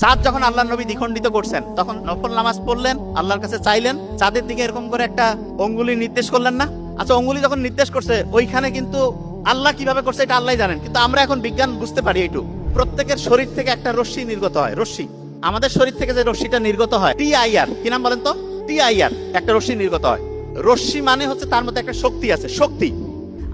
চাঁদ যখন আল্লাহর নবী দ্বিখণ্ডিত করছেন তখন নফল নামাজ পড়লেন, আল্লাহর কাছে চাইলেন, চাঁদের দিকে এরকম করে একটা অঙ্গুলি নির্দেশ করলেন না? আচ্ছা, অঙ্গুলি যখন নির্দেশ করছে ওইখানে কিন্তু আল্লাহ কিভাবে করছে এটা আল্লাহ জানেন, কিন্তু আমরা এখন বিজ্ঞান বুঝতে পারি এইটু। প্রত্যেকের শরীর থেকে একটা রশ্মি নির্গত হয়, রশ্মি। আমাদের শরীর থেকে যে রশ্মিটা নির্গত হয় TIR, কি নাম বলেন তো? TIR একটা রশ্মি নির্গত হয়। রশ্মি মানে হচ্ছে তার মধ্যে একটা শক্তি আছে, শক্তি।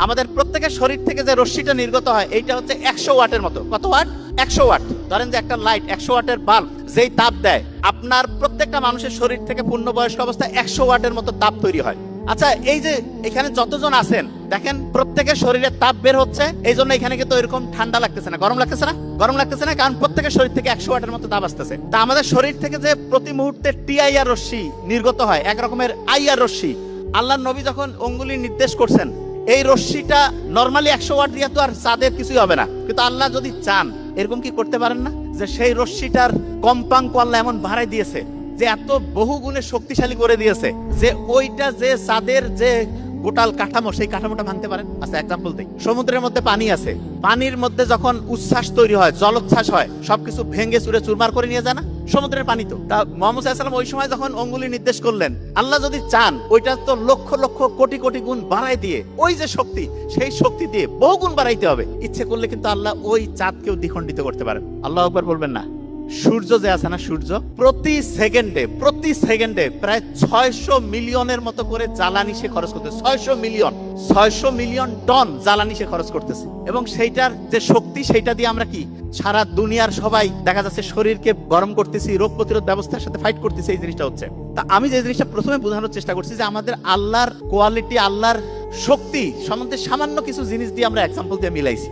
আমাদের প্রত্যেকের শরীর থেকে যে রশ্মিটা নির্গত হয় এইটা হচ্ছে 100 ওয়াটের মতো। কত ওয়াট? 100 ওয়াট। ধরেন যে একটা লাইট 100 ওয়াটের বাল্ব যেই তাপ দেয়, আপনার প্রত্যেকটা মানুষের শরীর থেকে পূর্ণবয়স্ক অবস্থায় 100 ওয়াটের মতো তাপ তৈরি হয়। আচ্ছা, এই যে এখানে যতজন আছেন দেখেন প্রত্যেকের শরীরে তাপ বের হচ্ছে, এই জন্য এখানে কিন্তু এরকম ঠান্ডা লাগতেছে না, গরম লাগতেছে না? গরম লাগতেছে না, কারণ প্রত্যেকের শরীর থেকে 100 ওয়াটের মতো তাপ আসতেছে। তা আমাদের শরীর থেকে যে প্রতি মুহূর্তে TIR রশ্মি নির্গত হয়, এক রকমের IR রশ্মি, আল্লাহর নবী যখন অঙ্গুলি নির্দেশ করছেন, এই রশ্মিটা নরমালি 100 ওয়াট দিয়ে তো আর চাঁদের কিছুই হবে না, কিন্তু আল্লাহ যদি চান এরকম কি করতে পারেন না যে সেই রশ্মিটার কম্পাঙ্ক আল্লাহ এমন বাড়াই দিয়েছে, যে এত বহু গুণে শক্তিশালী করে দিয়েছে যে ওইটা যে চাঁদের যে গোটাল কাঠামো, সেই কাঠামোটা ভাঙতে পারেন। আচ্ছা, এক্সাম্পল দিই। সমুদ্রের মধ্যে পানি আছে, পানির মধ্যে যখন উচ্ছ্বাস তৈরি হয়, জলোচ্ছ্বাস হয়, সবকিছু ভেঙে চুরে চুরমার করে নিয়ে যায় না? সমুদ্রের পানি তো। তা মুহাম্মদ সাল্লাল্লাহু আলাইহি ওয়াসাল্লাম ওই সময় যখন অঙ্গুলি নির্দেশ করলেন, আল্লাহ যদি চান ওইটা তো লক্ষ লক্ষ কোটি কোটি গুণ বাড়াই দিয়ে, ওই যে শক্তি, সেই শক্তি দিয়ে বহু গুণ বাড়াইতে হবে। ইচ্ছে করলে কিন্তু আল্লাহ ওই চাঁদকেও দ্বিখণ্ডিত করতে পারেন। আল্লাহু আকবার বলবেন না? সূর্য যে আছে না, সূর্য প্রতি সেকেন্ডে প্রায় 600 মিলিয়নের মতো করে জ্বালানি সে খরচ করতেছে। 600 মিলিয়ন টন জ্বালানি সে খরচ করতেছে, এবং সেইটার যে শক্তি সেইটা দিয়ে আমরা কি সারা দুনিয়ার সবাই দেখা যাচ্ছে শরীরকে গরম করতেছি, রোগ প্রতিরোধ ব্যবস্থার সাথে ফাইট করতেছি। এই জিনিসটা হচ্ছে। তা আমি যে জিনিসটা প্রথমে বোঝানোর চেষ্টা করছি যে আমাদের আল্লাহর কোয়ালিটি, আল্লাহর শক্তি সম্বন্ধে সামান্য কিছু জিনিস দিয়ে আমরা এক্সাম্পল দিয়ে মিলাইছি।